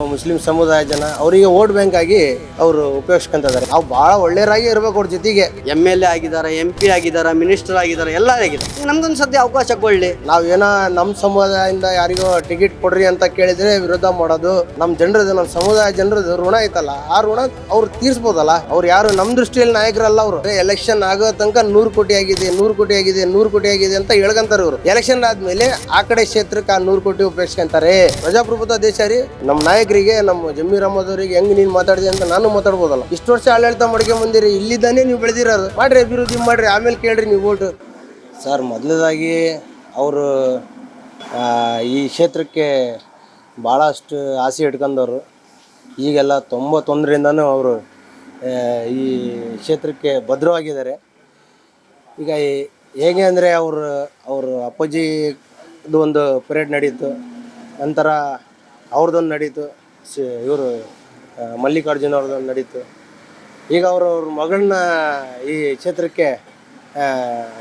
Muslim ಸಮುದಾಯ ಜನ ಅವರಿಗೆ ವೋಟ್ ಬ್ಯಾಂಕ್ ಆಗಿ ಅವರು ಉಪಯೋಗಿಸ್ಕೊಂತಿದ್ದಾರೆ. ನಾವು ಬಹಳ ಒಳ್ಳೆಯರಾಗಿ ಇರ್ಬೇಕು ಅವ್ರ ಜೊತೆಗೆ. MLA ಆಗಿದ್ದಾರೆ, MP ಆಗಿದ್ದಾರೆ, ಮಿನಿಸ್ಟರ್ ಆಗಿದ್ದಾರೆ, ಎಲ್ಲ ಆಗಿದ್ದಾರೆ. ನಮ್ದೊಂದು ಸದ್ಯ ಅವಕಾಶ ಕೊಡ್ಲಿ. ನಾವೇನೋ ನಮ್ಮ ಸಮುದಾಯದಿಂದ ಯಾರಿಗೋ ಟಿಕೆಟ್ ಕೊಡ್ರಿ ಅಂತ ಕೇಳಿದ್ರೆ ವಿರೋಧ ಮಾಡೋದು. ನಮ್ಮ ಜನರದು, ನಮ್ಮ ಸಮುದಾಯ ಜನರದು ಋಣ ಐತಲ್ಲ, ಆ ಋಣ ಅವ್ರು ತೀರ್ಸ್ಬೋದಲ್ಲ. ಅವ್ರು ಯಾರು ನಮ್ಮ ದೃಷ್ಟಿಯಲ್ಲಿ ನಾಯಕರಲ್ಲ. ಅವರು ಎಲೆಕ್ಷನ್ ಆಗೋ ತನಕ 100 ಕೋಟಿ ಆಗಿದೆ, 100 ಕೋಟಿ ಆಗಿದೆ, 100 ಕೋಟಿ ಆಗಿದೆ ಅಂತ ಹೇಳ್ಕೊಂತಾರೆ. ಇವರು ಎಲೆಕ್ಷನ್ ಆದ್ಮೇಲೆ ಆ ಕಡೆ ಕ್ಷೇತ್ರಕ್ಕೆ ಆ 100 ಕೋಟಿ ಉಪಯೋಗಿಸ್ಕೊಂತಾರೆ. ಪ್ರಜಾಪ್ರಭುತ್ವ ದೇಶ ರೀ. ನಮ್ಮ ನಾಯಕರಿಗೆ, ನಮ್ಮ ಜಮೀರ್ ಅಹಮದ್ ಅವರಿಗೆ ಹೆಂಗ್ ನೀನ್ ಮಾತಾಡಿದೆ ಅಂತ ನಾನು ಮಾತಾಡ್ಬೋದಲ್ಲ. ಇಷ್ಟು ವರ್ಷ ಆಡಳಿತ ಮಾಡ್ಕೊಂಡ್ ಬಂದಿರಿ, ಇಲ್ಲಿದ್ದಾನೆ ನೀವು ಬೆಳೆದಿರೋದು. ಮಾಡ್ರಿ, ಅಭಿವೃದ್ಧಿ ಮಾಡ್ರಿ, ಆಮೇಲೆ ಕೇಳ್ರಿ ನೀವು ಓಟು. ಸರ್, ಮೊದಲದಾಗಿ ಅವರು ಈ ಕ್ಷೇತ್ರಕ್ಕೆ ಭಾಳಷ್ಟು ಆಸೆ ಇಟ್ಕೊಂಡವರು. ಈಗೆಲ್ಲ 91ರಿಂದನೂ ಅವರು ಈ ಕ್ಷೇತ್ರಕ್ಕೆ ಭದ್ರವಾಗಿದ್ದಾರೆ. ಈಗ ಹೇಗೆ ಅಂದರೆ ಅವರು ಅಪ್ಪಾಜಿದು ಒಂದು ಪರೇಡ್ ನಡೀತು, ನಂತರ ಅವ್ರದ್ದೊಂದು ನಡೀತು, ಇವರು ಮಲ್ಲಿಕಾರ್ಜುನ ಅವ್ರದ್ದೊಂದು ನಡೀತು. ಈಗ ಅವ್ರ ಮಗಳನ್ನ ಈ ಕ್ಷೇತ್ರಕ್ಕೆ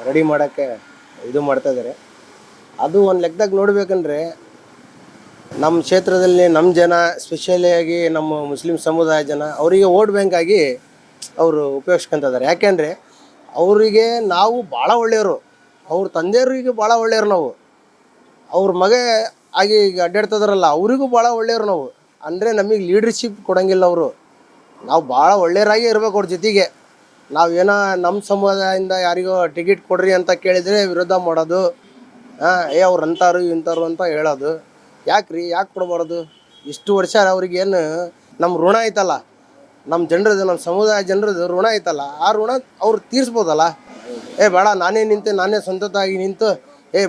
ರೆಡಿ ಮಾಡೋಕ್ಕೆ ಇದು ಮಾಡ್ತಾಯಿದ್ದಾರೆ. ಅದು ಒಂದು ಲೆಕ್ಕದಾಗ ನೋಡ್ಬೇಕಂದ್ರೆ ನಮ್ಮ ಕ್ಷೇತ್ರದಲ್ಲಿ ನಮ್ಮ ಜನ, ಸ್ಪೆಷಲಿಯಾಗಿ ನಮ್ಮ ಮುಸ್ಲಿಂ ಸಮುದಾಯ ಜನ ಅವರಿಗೆ ವೋಟ್ ಬ್ಯಾಂಕ್ ಆಗಿ ಅವರು ಉಪಯೋಗಿಸ್ಕೊಂತಿದ್ದಾರೆ. ಯಾಕೆಂದರೆ ಅವರಿಗೆ ನಾವು ಭಾಳ ಒಳ್ಳೆಯವರು, ಅವ್ರ ತಂದೆಯವರಿಗೆ ಭಾಳ ಒಳ್ಳೆಯವರು. ನಾವು ಅವ್ರ ಮಗ ಆಗಿ ಈಗ ಅಡ್ಡಾಡ್ತಿದಾರಲ್ಲ, ಅವರಿಗೂ ಭಾಳ ಒಳ್ಳೆಯವರು ನಾವು. ಅಂದರೆ ನಮಗೆ ಲೀಡರ್ಶಿಪ್ ಕೊಡೋಂಗಿಲ್ಲ ಅವರು. ನಾವು ಭಾಳ ಒಳ್ಳೆಯರಾಗಿ ಇರ್ಬೇಕು ಅವ್ರ ಜೊತೆಗೆ. ನಾವೇನೋ ನಮ್ಮ ಸಮುದಾಯದಿಂದ ಯಾರಿಗೋ ಟಿಕೆಟ್ ಕೊಡ್ರಿ ಅಂತ ಕೇಳಿದರೆ ವಿರೋಧ ಮಾಡೋದು. ಅವ್ರು ಅಂತಾರು ಇಂಥವ್ರು ಅಂತ ಹೇಳೋದು. ಯಾಕೆ ಕೊಡಬಾರ್ದು? ಇಷ್ಟು ವರ್ಷ ಅವ್ರಿಗೇನು ನಮ್ಮ ಋಣ ಐತಲ್ಲ, ನಮ್ಮ ಜನರದು, ನಮ್ಮ ಸಮುದಾಯ ಜನರದು ಋಣ ಐತಲ್ಲ, ಆ ಋಣ ಅವ್ರು ತೀರ್ಸ್ಬೋದಲ್ಲ. ಬೇಡ, ನಾನೇ ನಿಂತು, ನಾನೇ ಸ್ವಂತತಾಗಿ ನಿಂತು,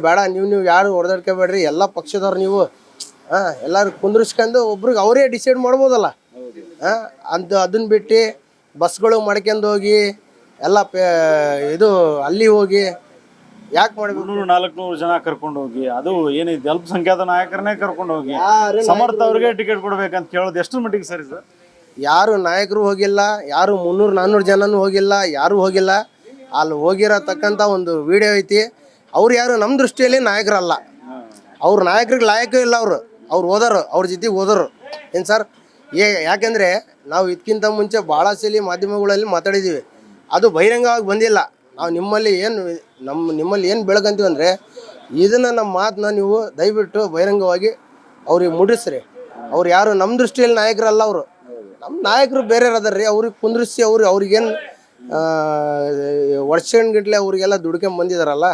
ಬೇಡ ನೀವು ಯಾರು ಹೊಡೆದಾಡ್ಕೋಬೇಡ್ರಿ, ಎಲ್ಲ ಪಕ್ಷದವ್ರು ನೀವು, ಎಲ್ಲರೂ ಕುಂದ್ರಿಸ್ಕೊಂಡು ಒಬ್ರಿಗೆ ಅವರೇ ಡಿಸೈಡ್ ಮಾಡ್ಬೋದಲ್ಲ. ಅದನ್ನ ಬಿಟ್ಟು ಬಸ್ಗಳು ಮಾಡ್ಕೊಂಡು ಹೋಗಿ ಎಲ್ಲ ಇದು ಅಲ್ಲಿ ಹೋಗಿ ಯಾಕೆ ಮಾಡಬೇಕು? 300-400 ಜನ ಕರ್ಕೊಂಡು ಹೋಗಿ, ಅದು ಏನಿದೆ ಅಲ್ಪಸಂಖ್ಯಾತ ನಾಯಕರನ್ನೇ ಕರ್ಕೊಂಡು ಹೋಗಿ ಸಮರ್ಥ ಅವ್ರಿಗೆ ಟಿಕೆಟ್ ಕೊಡ್ಬೇಕಂತ ಕೇಳೋದು ಎಷ್ಟು ಮಟ್ಟಿಗೆ ಸರಿ ಸರ್? ಯಾರು ನಾಯಕರು ಹೋಗಿಲ್ಲ, ಯಾರು 300-400 ಜನನೂ ಹೋಗಿಲ್ಲ, ಯಾರೂ ಹೋಗಿಲ್ಲ. ಅಲ್ಲಿ ಹೋಗಿರತಕ್ಕಂಥ ಒಂದು ವಿಡಿಯೋ ಐತಿ. ಅವ್ರು ಯಾರು ನಮ್ಮ ದೃಷ್ಟಿಯಲ್ಲಿ ನಾಯಕರಲ್ಲ. ಅವ್ರ ನಾಯಕರಿಗೆ ಲಾಯಕೂ ಇಲ್ಲ. ಅವ್ರು ಹೋದರು, ಅವ್ರ ಜೊತೆಗೆ ಹೋದರು. ಏನು ಸರ್? ಯಾಕೆಂದರೆ ನಾವು ಇದಕ್ಕಿಂತ ಮುಂಚೆ ಭಾಳ ಸಲ ಮಾಧ್ಯಮಗಳಲ್ಲಿ ಮಾತಾಡಿದ್ದೀವಿ. ಅದು ಬಹಿರಂಗವಾಗಿ ಬಂದಿಲ್ಲ. ನಾವು ನಿಮ್ಮಲ್ಲಿ ಏನು ಬೆಳಕಂತೀವಿ ಅಂದರೆ, ಇದನ್ನು ನಮ್ಮ ಮಾತನ್ನ ನೀವು ದಯವಿಟ್ಟು ಬಹಿರಂಗವಾಗಿ ಅವ್ರಿಗೆ ಮುಡಿಸ್ರಿ. ಅವ್ರು ಯಾರು ನಮ್ಮ ದೃಷ್ಟಿಯಲ್ಲಿ ನಾಯಕರಲ್ಲ. ಅವರು ನಮ್ಮ ನಾಯಕರು ಬೇರೆ ಅದಾರ ರೀ. ಅವ್ರಿಗೆ ಕುಂದ್ರಿಸಿ ಅವ್ರಿಗೇನು ವರ್ಷಗಟ್ಟಲೆ ಅವ್ರಿಗೆಲ್ಲ ದುಡ್ಕೊಂಡ್ ಬಂದಿದಾರಲ್ಲ,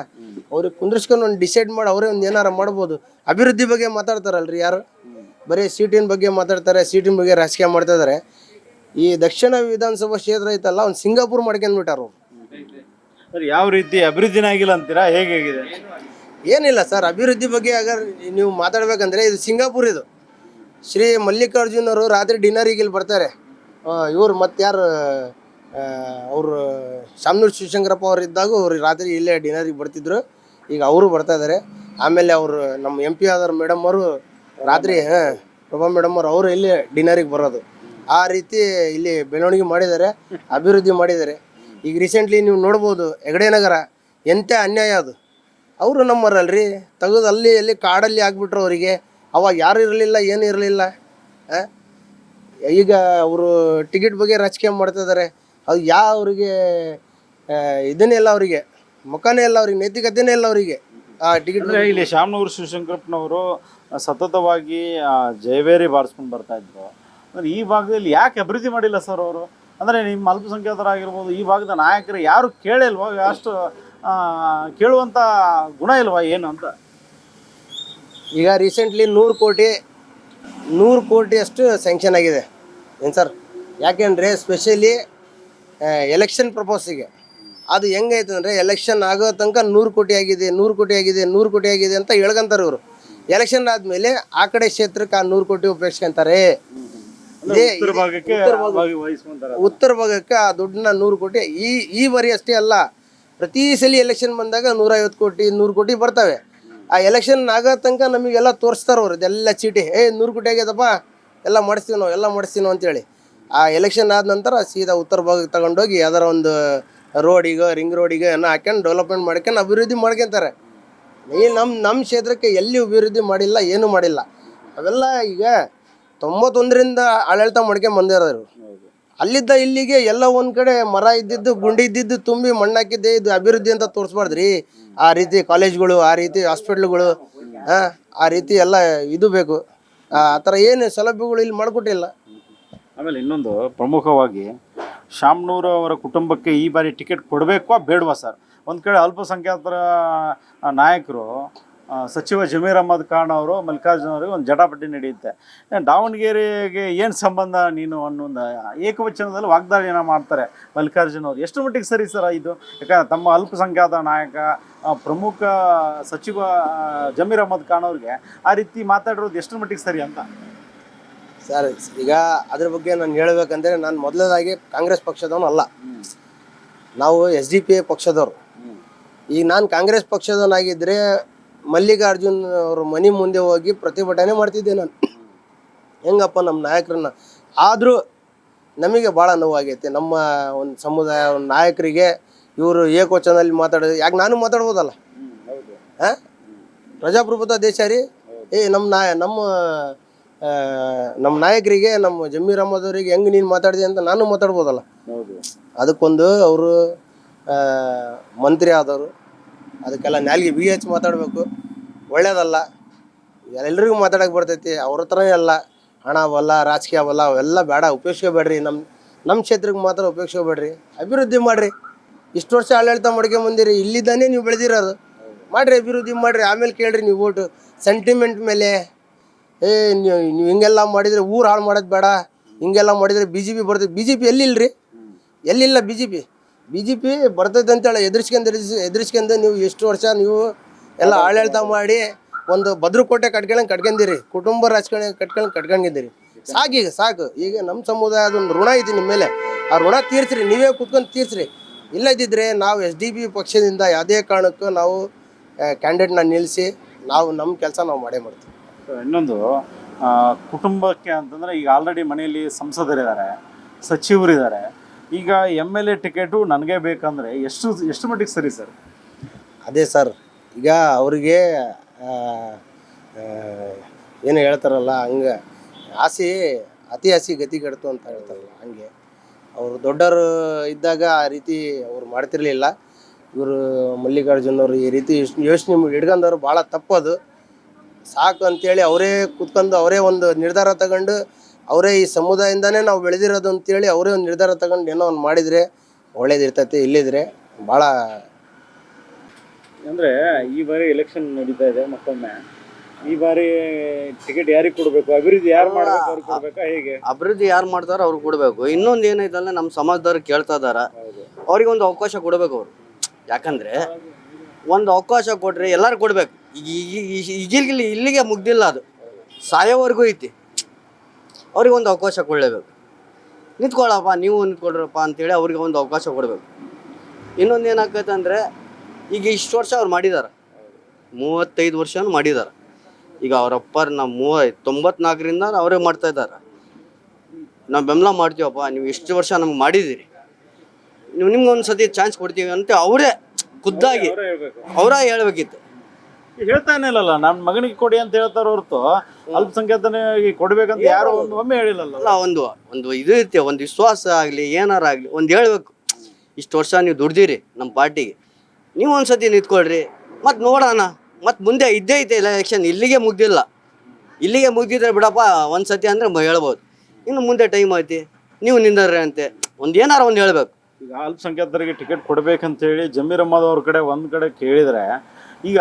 ಅವ್ರಿಗೆ ಕುಂದ್ರಿಸ್ಕೊಂಡು ಒಂದು ಡಿಸೈಡ್ ಮಾಡಿ ಅವರೇ ಒಂದು ಏನಾರು ಮಾಡ್ಬೋದು. ಅಭಿವೃದ್ಧಿ ಬಗ್ಗೆ ಮಾತಾಡ್ತಾರಲ್ರಿ ಯಾರು? ಬರೀ ಸೀಟಿನ ಬಗ್ಗೆ ಮಾತಾಡ್ತಾರೆ, ಸೀಟಿನ ಬಗ್ಗೆ ರಾಜಕೀಯ ಮಾಡ್ತಾ ಇದ್ದಾರೆ. ಈ ದಕ್ಷಿಣ ವಿಧಾನಸಭಾ ಕ್ಷೇತ್ರ ಐತಲ್ಲ, ಒಂದು ಸಿಂಗಾಪುರ್ ಮಾಡ್ಕೊಂಡ್ಬಿಟ್ಟಾರು. ಸರ್, ಯಾವ ರೀತಿ ಅಭಿವೃದ್ಧಿನೇ ಆಗಿಲ್ಲ ಅಂತೀರಾ? ಹೇಗಿದೆ? ಏನಿಲ್ಲ ಸರ್, ಅಭಿವೃದ್ಧಿ ಬಗ್ಗೆ ಆಗ ನೀವು ಮಾತಾಡ್ಬೇಕಂದ್ರೆ ಇದು ಸಿಂಗಾಪುರ್. ಇದು ಶ್ರೀ ಮಲ್ಲಿಕಾರ್ಜುನ್ ಅವರು ರಾತ್ರಿ ಡಿನ್ನರಿಗೆ ಇಲ್ಲಿ ಬರ್ತಾರೆ. ಇವರು ಮತ್ತು ಯಾರು ಅವರು ಶಾಮನೂರು ಶಿವಶಂಕರಪ್ಪ ಅವರು ಇದ್ದಾಗ ಅವ್ರು ರಾತ್ರಿ ಇಲ್ಲೇ ಡಿನ್ನರಿಗೆ ಬರ್ತಿದ್ರು. ಈಗ ಅವರು ಬರ್ತಾ ಇದ್ದಾರೆ. ಆಮೇಲೆ ಅವರು ನಮ್ಮ MP ಆದವ್ರು ಮೇಡಮ್ ಅವರು ರಾತ್ರಿ ಪ್ರಭಾ ಮೇಡಮ್ ಅವರು ಇಲ್ಲಿ ಡಿನ್ನರಿಗೆ ಬರೋದು. ಆ ರೀತಿ ಇಲ್ಲಿ ಬೆಳವಣಿಗೆ ಮಾಡಿದ್ದಾರೆ, ಅಭಿವೃದ್ಧಿ ಮಾಡಿದ್ದಾರೆ. ಈಗ ರೀಸೆಂಟ್ಲಿ ನೀವು ನೋಡ್ಬೋದು, ಹೆಗಡೆ ನಗರ ಎಂಥ ಅನ್ಯಾಯ ಅದು. ಅವರು ನಮ್ಮರಲ್ರಿ, ತೆಗೆದು ಅಲ್ಲಿ ಕಾಡಲ್ಲಿ ಆಗಿಬಿಟ್ರು. ಅವರಿಗೆ ಅವಾಗ ಯಾರು ಇರಲಿಲ್ಲ, ಏನು ಇರಲಿಲ್ಲ. ಈಗ ಅವರು ಟಿಕೆಟ್ ಬಗ್ಗೆ ರಾಜಕೀಯ ಮಾಡ್ತಿದ್ದಾರೆ. ಅದು ಅವ್ರಿಗೆ ಇದನ್ನೇ ಇಲ್ಲ, ಅವರಿಗೆ ಮುಖನೇ ಇಲ್ಲ, ಅವ್ರಿಗೆ ನೈತಿಕತೆನೇ ಇಲ್ಲ ಅವರಿಗೆ. ಆ ಟಿಕೆಟ್ ಇಲ್ಲಿ ಶಾಮನೂರು ಶಿವಶಂಕರಪ್ಪನವರು ಸತತವಾಗಿ ಜಯಬೇರಿ ಬಾರಿಸ್ಕೊಂಡು ಬರ್ತಾ ಇದ್ರು. ಅಂದರೆ ಈ ಭಾಗದಲ್ಲಿ ಯಾಕೆ ಅಭಿವೃದ್ಧಿ ಮಾಡಿಲ್ಲ ಸರ್ ಅವರು? ಅಂದರೆ ನಿಮ್ಮ ಅಲ್ಪಸಂಖ್ಯಾತರಾಗಿರ್ಬೋದು, ಈ ಭಾಗದ ನಾಯಕರು ಯಾರು ಕೇಳಿಲ್ವಾ? ಅಷ್ಟು ಕೇಳುವಂಥ ಗುಣ ಇಲ್ವಾ ಏನು ಅಂತ? ಈಗ ರೀಸೆಂಟ್ಲಿ 100 ಕೋಟಿ ಅಷ್ಟು ಸ್ಯಾಂಕ್ಷನ್ ಆಗಿದೆ. ಏನು ಸರ್? ಯಾಕೆಂದರೆ ಸ್ಪೆಷಲಿ ಎಲೆಕ್ಷನ್ ಪ್ರಪೋಸಿಗೆ ಅದು ಹೆಂಗೈತೆ ಅಂದರೆ, ಎಲೆಕ್ಷನ್ ಆಗೋ ತನಕ 100 ಕೋಟಿ ಆಗಿದೆ, 100 ಕೋಟಿ ಆಗಿದೆ, 100 ಕೋಟಿ ಆಗಿದೆ ಅಂತ ಹೇಳ್ಕೊಂತಾರೆ ಇವರು. ಎಲೆಕ್ಷನ್ ಆದಮೇಲೆ ಆ ಕಡೆ ಕ್ಷೇತ್ರಕ್ಕೆ ಆ 100 ಕೋಟಿ ಉಪಯೋಗಿಸ್ಕೊಂತಾರೆ. ಉತ್ತರ ಭಾಗಕ್ಕೆ ಆ ದುಡ್ಡನ್ನ 100 ಕೋಟಿ ಈ ಬಾರಿ ಅಷ್ಟೇ ಅಲ್ಲ, ಪ್ರತಿ ಸಲ ಎಲೆಕ್ಷನ್ ಬಂದಾಗ 150 ಕೋಟಿ 100 ಕೋಟಿ ಬರ್ತವೆ. ಆ ಎಲೆಕ್ಷನ್ ಆಗೋ ತನಕ ನಮಗೆಲ್ಲ ತೋರಿಸ್ತಾರೆ ಅವರು. ಇದೆಲ್ಲ ಚೀಟಿ, 100 ಕೋಟಿ ಆಗ್ಯದಪ್ಪ, ಎಲ್ಲ ಮಾಡಿಸ್ತೀವಿ ಅಂತೇಳಿ. ಆ ಎಲೆಕ್ಷನ್ ಆದ ನಂತರ ಸೀದಾ ಉತ್ತರ ಭಾಗಕ್ಕೆ ತಗೊಂಡೋಗಿ ಯಾವ್ದಾರ ಒಂದು ರೋಡಿಗೆ, ರಿಂಗ್ ರೋಡಿಗೆ ಏನೋ ಹಾಕ್ಯಂಡು ಡೆವಲಪ್ಮೆಂಟ್ ಮಾಡ್ಕೊಂಡು ಅಭಿವೃದ್ಧಿ ಮಾಡ್ಕೊತಾರೆ. ನಮ್ಮ ಕ್ಷೇತ್ರಕ್ಕೆ ಎಲ್ಲಿ ಅಭಿವೃದ್ಧಿ ಮಾಡಿಲ್ಲ, ಏನೂ ಮಾಡಿಲ್ಲ. ಅವೆಲ್ಲ ಈಗ 91ರಿಂದ ಆಡಳಿತ ಮಾಡ್ಕೊಂಡ್ ಬಂದಿರೋರು. ಅಲ್ಲಿದ್ದ ಇಲ್ಲಿಗೆ ಎಲ್ಲ ಒಂದ್ ಕಡೆ ಮರ ಇದ್ದಿದ್ದು ಗುಂಡಿ ಇದ್ದಿದ್ದು ತುಂಬಿ ಮಣ್ಣಾಕಿದ್ದೆ ಇದು ಅಭಿವೃದ್ಧಿ ಅಂತ ತೋರಿಸ್ಬಾರ್ದ್ರಿ. ಆ ರೀತಿ ಕಾಲೇಜ್ಗಳು, ಆ ರೀತಿ ಹಾಸ್ಪಿಟ್ಲ್ಗಳು, ಆ ರೀತಿ ಎಲ್ಲ ಇದು ಬೇಕು. ಆ ಥರ ಏನು ಸೌಲಭ್ಯಗಳು ಇಲ್ಲಿ ಮಾಡಿಕೊಟ್ಟಿಲ್ಲ. ಆಮೇಲೆ ಇನ್ನೊಂದು ಪ್ರಮುಖವಾಗಿ ಶಾಮನೂರು ಅವರ ಕುಟುಂಬಕ್ಕೆ ಈ ಬಾರಿ ಟಿಕೆಟ್ ಕೊಡಬೇಕೋ ಬೇಡವಾ ಸರ್? ಒಂದು ಕಡೆ ಅಲ್ಪಸಂಖ್ಯಾತರ ನಾಯಕರು ಸಚಿವ ಜಮೀರ್ ಅಹ್ಮದ್ ಖಾನ್ ಅವರು ಮಲ್ಲಿಕಾರ್ಜುನ ಅವರಿಗೆ ಒಂದು ಜಟಾಪಟಿ ನಡೆಯುತ್ತೆ. ದಾವಣಗೆರೆಗೆ ಏನು ಸಂಬಂಧ ನೀನು ಅನ್ನೊಂದು ಏಕವಚನದಲ್ಲಿ ವಾಗ್ದಾಳಿನ ಮಾಡ್ತಾರೆ ಮಲ್ಲಿಕಾರ್ಜುನ ಅವರು. ಎಷ್ಟು ಮಟ್ಟಿಗೆ ಸರಿ ಸರ್ ಇದು? ಯಾಕಂದರೆ ತಮ್ಮ ಅಲ್ಪಸಂಖ್ಯಾತ ನಾಯಕ ಪ್ರಮುಖ ಸಚಿವ ಜಮೀರ್ ಅಹ್ಮದ್ ಖಾನ್ ಅವ್ರಿಗೆ ಆ ರೀತಿ ಮಾತಾಡಿರೋದು ಎಷ್ಟು ಮಟ್ಟಿಗೆ ಸರಿ ಅಂತ ಸರ್? ಈಗ ಅದ್ರ ಬಗ್ಗೆ ನಾನು ಹೇಳ್ಬೇಕಂದ್ರೆ, ನಾನು ಮೊದಲದಾಗಿ ಕಾಂಗ್ರೆಸ್ ಪಕ್ಷದವನು ಅಲ್ಲ, ನಾವು SDP ಪಕ್ಷದವ್ರು. ಈಗ ನಾನು ಕಾಂಗ್ರೆಸ್ ಪಕ್ಷದವನಾಗಿದ್ದರೆ ಮಲ್ಲಿಕಾರ್ಜುನ್ ಅವ್ರ ಮನೆ ಮುಂದೆ ಹೋಗಿ ಪ್ರತಿಭಟನೆ ಮಾಡ್ತಿದ್ದೆ ನಾನು, ಹೆಂಗಪ್ಪ ನಮ್ಮ ನಾಯಕರನ್ನ. ಆದರೂ ನಮಗೆ ಭಾಳ ನೋವಾಗೈತೆ. ನಮ್ಮ ಒಂದು ಸಮುದಾಯ ಒಂದು ನಾಯಕರಿಗೆ ಇವರು ಏಕವಚನದಲ್ಲಿ ಮಾತಾಡೋದು. ಯಾಕೆ ನಾನು ಮಾತಾಡ್ಬೋದಲ್ಲ? ಹಾಂ, ಪ್ರಜಾಪ್ರಭುತ್ವ ದೇಶ ರೀ. ನಮ್ಮ ನಾಯಕರಿಗೆ, ನಮ್ಮ ಜಮೀರ್ ಅಹ್ಮದ್ ಅವರಿಗೆ ಹೆಂಗೆ ನೀನು ಮಾತಾಡಿದೆ ಅಂತ ನಾನು ಮಾತಾಡ್ಬೋದಲ್ಲ. ಅದಕ್ಕೊಂದು ಅವರು ಮಂತ್ರಿ ಆದವರು, ಅದಕ್ಕೆಲ್ಲ ನಾಲ್ಗೆ BH ಮಾತಾಡಬೇಕು, ಒಳ್ಳೇದಲ್ಲ. ಎಲ್ರಿಗೂ ಮಾತಾಡೋಕೆ ಬರ್ತೈತಿ, ಅವ್ರ ಹತ್ರನೇ ಅಲ್ಲ. ಹಣ ಬಲ್ಲ, ರಾಜಕೀಯ ಬಲ್ಲ, ಅವೆಲ್ಲ ಬೇಡ, ಉಪಯೋಗಿಸ್ಕೋಬೇಡ್ರಿ. ನಮ್ಮ ಕ್ಷೇತ್ರಕ್ಕೆ ಮಾತ್ರ ಉಪಯೋಗಿಸ್ಕೋಬೇಡ್ರಿ. ಅಭಿವೃದ್ಧಿ ಮಾಡಿರಿ. ಇಷ್ಟು ವರ್ಷ ಆಡಳಿತ ಮಾಡ್ಕೊಂಬಂದಿರಿ, ಇಲ್ಲಿದ್ದಾನೆ ನೀವು ಬೆಳೆದಿರೋದು. ಮಾಡಿರಿ, ಅಭಿವೃದ್ಧಿ ಮಾಡಿರಿ. ಆಮೇಲೆ ಕೇಳ್ರಿ ನೀವು ಓಟು. ಸೆಂಟಿಮೆಂಟ್ ಮೇಲೆ ನೀವು ಹಿಂಗೆಲ್ಲ ಮಾಡಿದರೆ ಊರು ಹಾಳು ಮಾಡೋದು ಬೇಡ, ಹಿಂಗೆಲ್ಲ ಮಾಡಿದರೆ BJP ಬರ್ತೈತೆ. BJP ಎಲ್ಲಿಲ್ಲರಿ? ಎಲ್ಲಿಲ್ಲ BJP ಬರ್ತೈತೆ ಅಂತೇಳಿ ಎದುರಿಸ್ಕೊಂಡು ನೀವು ಎಷ್ಟು ವರ್ಷ ನೀವು ಎಲ್ಲ ಆಡಳಿತ ಮಾಡಿ ಒಂದು ಭದ್ರಕೋಟೆ ಕಟ್ಕೊಂಡಿರಿ, ಕುಟುಂಬ ರಾಜಕಾರಣ ಕಟ್ಕೊಂಡಿದ್ದೀರಿ. ಸಾಕೀಗ ಸಾಕು. ಈಗ ನಮ್ಮ ಸಮುದಾಯದ ಒಂದು ಋಣ ಐತಿ ನಿಮ್ಮ ಮೇಲೆ. ಆ ಋಣ ತೀರ್ಸ್ರಿ, ನೀವೇ ಕುತ್ಕೊಂಡು ತೀರ್ಸ್ರಿ. ಇಲ್ಲದಿದ್ದರೆ ನಾವು SDP ಪಕ್ಷದಿಂದ ಯಾವುದೇ ಕಾರಣಕ್ಕೂ ನಾವು ಕ್ಯಾಂಡಿಡೇಟ್ನ ನಿಲ್ಲಿಸಿ ನಾವು ನಮ್ಮ ಕೆಲಸ ನಾವು ಮಾಡೇ ಮಾಡ್ತೀವಿ. ಇನ್ನೊಂದು ಕುಟುಂಬಕ್ಕೆ ಅಂತಂದರೆ, ಈಗ ಆಲ್ರೆಡಿ ಮನೆಯಲ್ಲಿ ಸಂಸದರಿದ್ದಾರೆ, ಸಚಿವರಿದ್ದಾರೆ. ಈಗ MLA ಟಿಕೆಟು ನನಗೆ ಬೇಕಂದರೆ ಎಷ್ಟು ಮಟ್ಟಿಗೆ ಸರಿ ಸರ್? ಅದೇ ಸರ್, ಈಗ ಅವ್ರಿಗೆ ಏನು ಹೇಳ್ತಾರಲ್ಲ ಹಂಗೆ, ಅತಿ ಆಸೆ ಗತಿ ಕೆಡ್ತು ಅಂತ ಹೇಳ್ತಾರಲ್ಲ ಹಂಗೆ. ಅವರು ದೊಡ್ಡವರು ಇದ್ದಾಗ ಆ ರೀತಿ ಅವ್ರು ಮಾಡ್ತಿರ್ಲಿಲ್ಲ. ಇವರು ಮಲ್ಲಿಕಾರ್ಜುನವರು ಈ ರೀತಿ ಯೋಚನೆ ಹಿಡ್ಕೊಂಡವ್ರು ಭಾಳ ತಪ್ಪದು. ಸಾಕು ಅಂತೇಳಿ ಅವರೇ ಕೂತ್ಕೊಂಡು ಅವರೇ ಒಂದು ನಿರ್ಧಾರ ತಗೊಂಡು, ಅವರೇ ಈ ಸಮುದಾಯದಿಂದನೇ ನಾವು ಬೆಳೆದಿರೋದು ಅಂತೇಳಿ ಅವರೇ ಒಂದು ನಿರ್ಧಾರ ತಗೊಂಡು ಏನೋ ಒಂದು ಮಾಡಿದರೆ ಒಳ್ಳೇದಿರ್ತೈತಿ. ಇಲ್ಲಿದ್ರೆ ಭಾಳ ಅಂದರೆ ಈ ಬಾರಿ ಎಲೆಕ್ಷನ್ ನಡೀತಾ ಇದೆ ಮತ್ತೊಮ್ಮೆ. ಈ ಬಾರಿ ಟಿಕೆಟ್ ಯಾರಿಗೆ ಕೊಡಬೇಕು? ಅಭಿವೃದ್ಧಿ ಯಾರು ಮಾಡಬೇಕು, ಅವ್ರಿಗೆ ಕೊಡಬೇಕಾ? ಹೇಗೆ ಅಭಿವೃದ್ಧಿ ಯಾರು ಮಾಡ್ತಾರೋ ಅವ್ರಿಗೆ ಕೊಡಬೇಕು. ಇನ್ನೊಂದು ಏನೈತಲ್ಲ, ನಮ್ಮ ಸಮಾಜದವ್ರು ಕೇಳ್ತಾ ಇದಾರ, ಅವ್ರಿಗೆ ಒಂದು ಅವಕಾಶ ಕೊಡಬೇಕು ಅವರು. ಯಾಕಂದರೆ ಒಂದು ಅವಕಾಶ ಕೊಟ್ಟರೆ ಎಲ್ಲರೂ ಕೊಡಬೇಕು. ಈಗ ಇಲ್ಲಿಗೆ ಮುಗ್ದಿಲ್ಲ, ಅದು ಸಾಯೋವರೆಗೂ ಐತಿ. ಅವ್ರಿಗೆ ಒಂದು ಅವಕಾಶ ಕೊಡಲೇಬೇಕು. ನಿಂತ್ಕೊಳ್ಳಪ್ಪ, ನೀವು ನಿಂತ್ಕೊಳ್ರಪ್ಪ ಅಂತೇಳಿ ಅವ್ರಿಗೆ ಒಂದು ಅವಕಾಶ ಕೊಡಬೇಕು. ಇನ್ನೊಂದು ಏನಾಗ್ತೈತೆ ಅಂದರೆ, ಈಗ ಇಷ್ಟು ವರ್ಷ ಅವ್ರು ಮಾಡಿದ್ದಾರೆ, 35 ವರ್ಷನೂ ಮಾಡಿದ್ದಾರೆ. ಈಗ ಅವರಪ್ಪರು ನಾವು 94ರಿಂದ ಅವರೇ ಮಾಡ್ತಾಯಿದ್ದಾರೆ. ನಾವು ಬೆಂಬಲ ಮಾಡ್ತೀವಪ್ಪ, ನೀವು ಇಷ್ಟು ವರ್ಷ ನಮ್ಗೆ ಮಾಡಿದ್ದೀರಿ, ನಿಮ್ಗೊಂದು ಸತಿ ಚಾನ್ಸ್ ಕೊಡ್ತೀವಿ ಅಂತ ಅವರೇ ಖುದ್ದಾಗಿ ಅವರೇ ಹೇಳ್ಬೇಕಿತ್ತು. ಹೇಳ್ತಾನೆ ಇಲ್ಲಲ್ಲ, ನನ್ನ ಮಗನಿಗೆ ಕೊಡಿ ಅಂತ ಹೇಳ್ತಾರ ಹೊರತು ಅಲ್ಪಸಂಖ್ಯಾತನಿಗೆ ಕೊಡ್ಬೇಕಂತ ಯಾರು ಒಮ್ಮೆ ಹೇಳಿಲ್ಲಲ್ಲ. ಅಲ್ಲ, ಒಂದು ಇದು ಇರುತ್ತೆ, ಒಂದು ವಿಶ್ವಾಸ ಆಗಲಿ ಏನಾರ ಆಗಲಿ ಒಂದು ಹೇಳ್ಬೇಕು. ಇಷ್ಟು ವರ್ಷ ನೀವು ದುಡ್ದಿರಿ ನಮ್ಮ ಪಾರ್ಟಿಗೆ, ನೀವು ಒಂದು ಸತಿ ನಿಂತ್ಕೊಳ್ರಿ, ಮತ್ತು ನೋಡೋಣ. ಮತ್ತು ಮುಂದೆ ಇದ್ದೇ ಐತೆ ಎಲೆಕ್ಷನ್, ಇಲ್ಲಿಗೆ ಮುಗ್ದಿಲ್ಲ. ಇಲ್ಲಿಗೆ ಮುಗ್ದಿದ್ರೆ ಬಿಡಪ್ಪ ಒಂದು ಸತಿ ಅಂದರೆ ಹೇಳ್ಬೋದು. ಇನ್ನು ಮುಂದೆ ಟೈಮ್ ಐತಿ, ನೀವು ನಿಂದರ್ರಿ ಅಂತೆ ಒಂದು ಏನಾರ ಒಂದು ಹೇಳ್ಬೇಕು. ಈಗ ಅಲ್ಪಸಂಖ್ಯಾತರಿಗೆ ಟಿಕೆಟ್ ಕೊಡ್ಬೇಕಂತೇಳಿ ಜಮೀರ್ ಅಹ್ಮದ್ ಅವ್ರ ಕಡೆ ಒಂದು ಕಡೆ ಕೇಳಿದರೆ, ಈಗ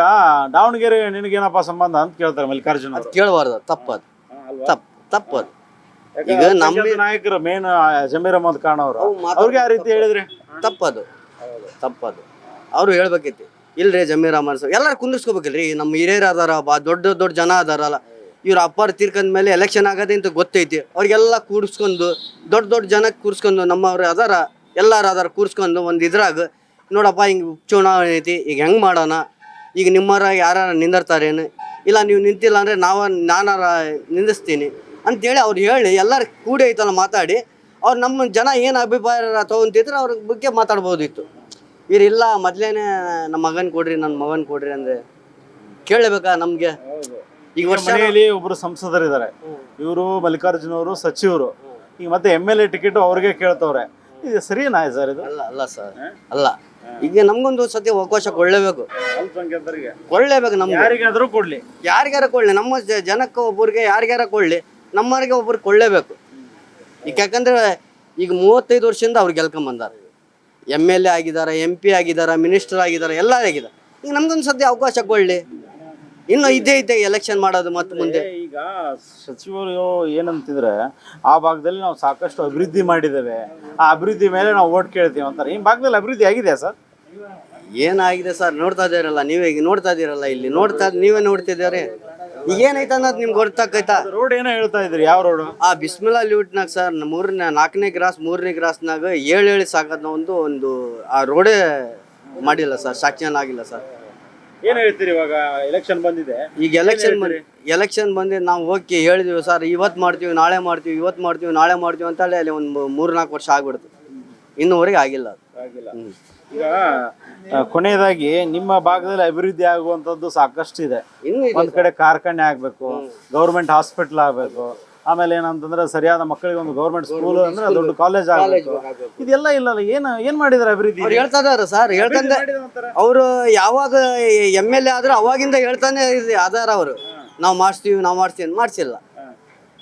ದಾವಣಗೆರೆ ನಿನಗೇನಪ್ಪ ಸಂಬಂಧ ಅಂತ ಕೇಳ್ತಾರೆ ಮಲ್ಲಿಕಾರ್ಜುನ. ಅದು ಕೇಳಬಾರ್ದು, ತಪ್ಪದು, ತಪ್ಪದು. ಈಗ ನಮ್ಮ ನಾಯಕರು ಮೇನ್ ಜಮೀರ್ ಅಹ್ಮದ್ ಖಾನ್ ಅವರು, ಅವ್ರಿಗೆ ಆ ರೀತಿ ಹೇಳಿದ್ರೆ ತಪ್ಪದು. ಅವರು ಹೇಳ್ಬೇಕೈತಿ. ಇಲ್ರಿ ಜಮೀರ್ ಅಹ್ಮದ್ ಸರ್ ಎಲ್ಲರೂ ಕುಂದಿರ್ಸ್ಕೋಬೇಕಿಲ್ರಿ. ನಮ್ಮ ಹಿರಿಯರು ಅದಾರ, ದೊಡ್ಡ ಜನ ಅದಾರಲ್ಲ, ಇವ್ರ ಅಪ್ಪರ್ ತೀರ್ಕೊಂಡ ಮೇಲೆ ಎಲೆಕ್ಷನ್ ಆಗದೆ ಅಂತ ಗೊತ್ತೈತಿ. ಅವ್ರಿಗೆಲ್ಲ ಕೂಡಿಸ್ಕೊಂಡು ದೊಡ್ಡ ಜನಕ್ಕೆ ಕೂರಿಸ್ಕೊಂಡು, ನಮ್ಮವ್ರು ಅದಾರ, ಎಲ್ಲರೂ ಅದಾರ ಕೂರಿಸ್ಕೊಂಡು ಒಂದು ಇದ್ರಾಗ ನೋಡಪ್ಪ ಹಿಂಗೆ ಚುನಾವಣೆ ಐತಿ, ಈಗ ಹೆಂಗೆ ಮಾಡೋಣ, ಈಗ ನಿಮ್ಮರ ಯಾರು ನಿಂದಿರ್ತಾರೇನು, ಇಲ್ಲ ನೀವು ನಿಂತಿಲ್ಲ ಅಂದರೆ ನಾನಾರ ನಿಂದಿಸ್ತೀನಿ ಅಂತೇಳಿ ಅವ್ರು ಹೇಳಿ ಎಲ್ಲರೂ ಕೂಡಿ ಐತಲ್ಲ ಮಾತಾಡಿ, ಅವ್ರು ನಮ್ಮ ಜನ ಏನು ಅಭಿಪ್ರಾಯ ತೊಗೊಂತಿದ್ರೆ ಅವ್ರ ಬಗ್ಗೆ ಮಾತಾಡ್ಬೋದಿತ್ತು. ಇವ್ರಿಲ್ಲ ಮೊದಲೇನೆ ನಮ್ಮ ಮಗನ ಕೊಡ್ರಿ, ನನ್ನ ಮಗನ ಕೊಡ್ರಿ ಅಂದರೆ ಕೇಳಬೇಕಾ ನಮಗೆ? ಈಗ ವರ್ಷ ಮನೆಯಲ್ಲಿ ಒಬ್ರು ಸಂಸದರಿದ್ದಾರೆ, ಇವರು ಮಲ್ಲಿಕಾರ್ಜುನ ಅವರು ಸಚಿವರು, ಈಗ ಮತ್ತೆ MLA ಟಿಕೆಟ್ ಅವ್ರಿಗೆ ಕೇಳ್ತವ್ರೆ. ಇದು ಸರಿನಾ ಸರ್ ಇದು? ಅಲ್ಲ ಸರ್, ಅಲ್ಲ. ಈಗ ನಮ್ಗೊಂದು ಸತಿ ಅವಕಾಶ ಕೊಡ್ಲೇಬೇಕು, ಅಲ್ಪಸಂಖ್ಯಾತರಿಗೆ ಕೊಡ್ಲೇಬೇಕು. ನಮ್ಗೆ ಯಾರಿಗಾದ್ರೂ ಕೊಡ್ಲಿ, ಯಾರಿಗಾರ ಕೊಡ್ಲಿ, ನಮ್ಮ ಜನಕ್ಕೆ ಒಬ್ಬರಿಗೆ ಯಾರಿಗಾರ ಕೊಡ್ಲಿ, ನಮ್ಮವ್ರಿಗೆ ಒಬ್ರಿಗೆ ಕೊಡ್ಲೇಬೇಕು. ಈಗ ಯಾಕಂದ್ರೆ ಈಗ 35 ವರ್ಷದಿಂದ ಅವ್ರು ಗೆಲ್ಕೊಂಬಂದಾರ, MLA ಆಗಿದ್ದಾರೆ, MP ಆಗಿದ್ದಾರೆ, ಮಿನಿಸ್ಟರ್ ಆಗಿದ್ದಾರೆ, ಎಲ್ಲ ಆಗಿದ್ದಾರೆ. ಈಗ ನಮ್ಗೊಂದು ಸದ್ಯ ಅವಕಾಶ ಕೊಡ್ಲಿ. ಇನ್ನು ಇದ್ದೇ ಎಲೆಕ್ಷನ್ ಮಾಡೋದು ಮತ್ತೆ ಮುಂದೆ. ಈಗ ಸಚಿವರು ಏನಂತಿದ್ರೆ ಆ ಭಾಗದಲ್ಲಿ ನಾವು ಸಾಕಷ್ಟು ಅಭಿವೃದ್ಧಿ ಮಾಡಿದ್ದೇವೆ, ಆ ಅಭಿವೃದ್ಧಿ ಮೇಲೆ ನಾವು ಓಟ್ ಕೇಳ್ತೀವಿ ಅಂತಾರೆ. ಈ ಭಾಗದಲ್ಲಿ ಅಭಿವೃದ್ಧಿ ಆಗಿದೆಯಾ ಸರ್? ಏನಾಗಿದೆ ಸರ್, ನೋಡ್ತಾ ಇದ್ದೀರಲ್ಲ ನೀವೇ, ಈಗ ನೋಡ್ತಾ ಇದ್ದೀರಲ್ಲ, ಇಲ್ಲಿ ನೀವೇ ನೋಡ್ತಿದ್ದೀರಿ. ಈಗ ಏನೈತೆ ಅನ್ನೋದು ನಿಮ್ಗೆ ಗೊತ್ತಾಕೈತಾ? ರೋಡ್ ಏನೋ ಹೇಳ್ತಾ ಇದ್ರಿ, ಯಾವ ರೋಡು? ಆ ಬಿಸ್ಮಿಲ್ಲಾ ಲ್ಯೂಟ್ನಾಗ ಸರ್ 4ನೇ ಕ್ರಾಸ್ 3ನೇ ಕ್ರಾಸ್ನಾಗ 7 ಸಾಕದ್ನ ಒಂದು ಆ ರೋಡೇ ಮಾಡಿಲ್ಲ ಸರ್, ಸಾಕ್ಷನ್ ಆಗಿಲ್ಲ ಸರ್. ಏನ್ ಹೇಳ್ತೀರಿ? ಇವಾಗ ಎಲೆಕ್ಷನ್ ಬಂದಿದೆ, ಈಗ ಎಲೆಕ್ಷನ್ ಬಂದಿದ್ದು ನಾವು ಹೋಗಿ ಹೇಳಿದ್ವಿ ಸರ್, ಇವತ್ತು ಮಾಡ್ತೀವಿ ನಾಳೆ ಮಾಡ್ತೀವಿ, ಇವತ್ತು ಮಾಡ್ತೀವಿ ನಾಳೆ ಮಾಡ್ತೀವಿ ಅಂತ ಹೇಳಿ ಅಲ್ಲಿ ಒಂದು 3-4 ವರ್ಷ ಆಗ್ಬಿಡ್ತು, ಇನ್ನೂವರೆಗೆ ಆಗಿಲ್ಲ ಅದು. ಈಗ ಕೊನೆಯದಾಗಿ ನಿಮ್ಮ ಭಾಗದಲ್ಲಿ ಅಭಿವೃದ್ಧಿ ಆಗುವಂತದ್ದು ಸಾಕಷ್ಟು ಇದೆ. ಒಂದ್ ಕಡೆ ಕಾರ್ಖಾನೆ ಆಗ್ಬೇಕು, ಗೌರ್ಮೆಂಟ್ ಹಾಸ್ಪಿಟಲ್ ಆಗ್ಬೇಕು, ಆಮೇಲೆ ಏನಂತಂದ್ರೆ ಸರಿಯಾದ ಮಕ್ಕಳಿಗೆ ಒಂದು ಗೌರ್ಮೆಂಟ್ ಸ್ಕೂಲ್ ಅಂದ್ರೆ ದೊಡ್ಡ ಕಾಲೇಜ್ ಆಗ್ಬೇಕು. ಇದೆಲ್ಲ ಇಲ್ಲಲ್ಲ, ಏನ್ ಮಾಡಿದಾರೆ ಅಭಿವೃದ್ಧಿ? ಅವ್ರು ಹೇಳ್ತಾ ಇದಾರೆ ಸರ್, ಹೇಳ್ತಂದೆ ಅವರು ಯಾವಾಗ MLA ಆದ್ರೂ ಅವಾಗಿಂದ ಹೇಳ್ತಾನೆ ಅದಾರ ಅವರು, ನಾವು ಮಾಡ್ತೀವಿ ಮಾಡ್ಸಿಲ್ಲ.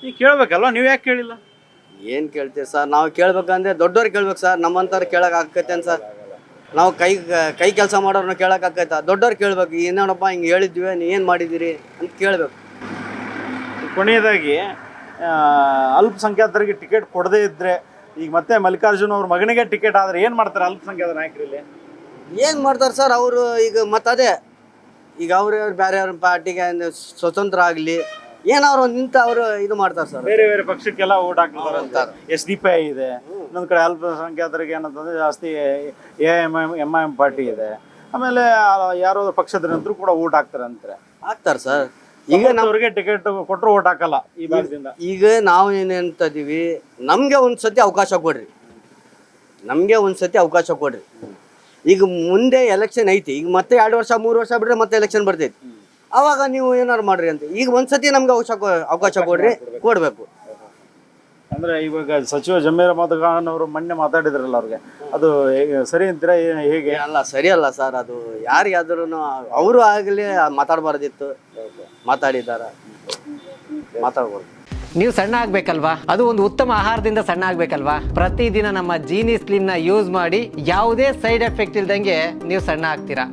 ಈಗ ಕೇಳ್ಬೇಕಲ್ವಾ, ನೀವ್ ಯಾಕೆ ಕೇಳಿಲ್ಲ? ಏನ್ ಕೇಳ್ತೀವಿ ಸರ್, ನಾವು ಕೇಳ್ಬೇಕಂದ್ರೆ ದೊಡ್ಡವ್ರು ಕೇಳ್ಬೇಕು ಸರ್, ನಮ್ಮಂತವ್ರು ಕೇಳಕ್ ಆಕೈತೇನ್ ಸರ್? ನಾವು ಕೈ ಕೆಲಸ ಮಾಡೋರ್ನ ಕೇಳಕ್ ಆಕೈತ? ದೊಡ್ಡವ್ರು ಕೇಳ್ಬೇಕು, ಏನೋಡಪ್ಪ ಹಿಂಗೆ ಹೇಳಿದ್ವಿ, ನೀ ಏನ್ ಮಾಡಿದಿರಿ ಅಂತ ಕೇಳ್ಬೇಕು. ಕೊನೆಯದಾಗಿ ಅಲ್ಪಸಂಖ್ಯಾತರಿಗೆ ಟಿಕೆಟ್ ಕೊಡದೇ ಇದ್ರೆ, ಈಗ ಮತ್ತೆ ಮಲ್ಲಿಕಾರ್ಜುನ್ ಅವ್ರ ಮಗನಿಗೆ ಟಿಕೆಟ್ ಆದ್ರೆ ಏನ್ ಮಾಡ್ತಾರೆ ಅಲ್ಪಸಂಖ್ಯಾತ ನಾಯಕರಲ್ಲಿ? ಏನ್ ಮಾಡ್ತಾರೆ ಸರ್ ಅವರು? ಈಗ ಅದೇ ಈಗ ಅವ್ರ ಬೇರೆ ಅವ್ರ ಪಾರ್ಟಿಗೆ ಸ್ವತಂತ್ರ ಆಗ್ಲಿ ಏನವ್ರು ನಿಂತ ಅವರು ಇದು ಮಾಡ್ತಾರೆ ಸರ್. ಬೇರೆ ಬೇರೆ ಪಕ್ಷಕ್ಕೆಲ್ಲ ಓಟ್ ಹಾಕ್ತಾರೆ. SDPI ಇದೆ, ಇನ್ನೊಂದ್ ಕಡೆ ಅಲ್ಪಸಂಖ್ಯಾತರಿಗೆ ಏನಂತಂದ್ರೆ ಜಾಸ್ತಿ MIM ಪಾರ್ಟಿ ಇದೆ, ಆಮೇಲೆ ಯಾರೋ ಪಕ್ಷದ ನಂತರ ಕೂಡ ಓಟ್ ಹಾಕ್ತಾರೆ ಅಂತಾರೆ. ಹಾಕ್ತಾರೆ ಸರ್. ಈಗ ನಮ್ಗೆ ಟಿಕೆಟ್ ಕೊಟ್ಟರು ಓಟ್ ಹಾಕಲ್ಲ ಈ ಭಾಗದಿಂದ. ಈಗ ನಾವು ಏನಂತಿದೀವಿ, ನಮ್ಗೆ ಒಂದ್ಸತಿ ಅವಕಾಶ ಕೊಡ್ರಿ, ಈಗ ಮುಂದೆ ಎಲೆಕ್ಷನ್ ಐತಿ, ಈಗ ಮತ್ತೆ 2 ವರ್ಷ 3 ವರ್ಷ ಬಿಟ್ರೆ ಮತ್ತೆ ಎಲೆಕ್ಷನ್ ಬರ್ತೈತಿ, ಅವಾಗ ನೀವು ಏನಾರು ಮಾಡ್ರಿ ಅಂತ. ಈಗ ಒಂದ್ಸತಿ ನಮ್ಗೆ ಅವಕಾಶ ಕೊಡ್ಬೇಕು. ಅಂದ್ರೆ ಇವಾಗ ಸಚಿವ ಜಮೀರ್ ಅಹಮದ್ ಖಾನ್ ಅವರು ಮೊನ್ನೆ ಮಾತಾಡಿದ್ರಲ್ಲ, ಅವ್ರಿಗೆ ಅದು ಸರಿ ಅಂತೀರಾ ಹೇಗೆ? ಅಲ್ಲ, ಸರಿ ಅಲ್ಲ ಸರ್, ಅದು ಯಾರಿಗಾದ್ರೂ ಅವರು ಆಗಲಿ ಮಾತಾಡಬಾರ್ದಿತ್ತು, ಮಾತಾಡಿದಾರ, ಮಾತಾಡ್ಬೋದು. ನೀವು ಸಣ್ಣ ಆಗ್ಬೇಕಲ್ವಾ? ಅದು ಒಂದು ಉತ್ತಮ ಆಹಾರದಿಂದ ಸಣ್ಣ ಆಗ್ಬೇಕಲ್ವಾ? ಪ್ರತಿದಿನ ನಮ್ಮ ಜೀನಿ ಸ್ಲಿಮ್ನ ಯೂಸ್ ಮಾಡಿ ಯಾವುದೇ ಸೈಡ್ ಎಫೆಕ್ಟ್ ಇಲ್ದಂಗೆ ನೀವು ಸಣ್ಣ ಆಗ್ತೀರಾ.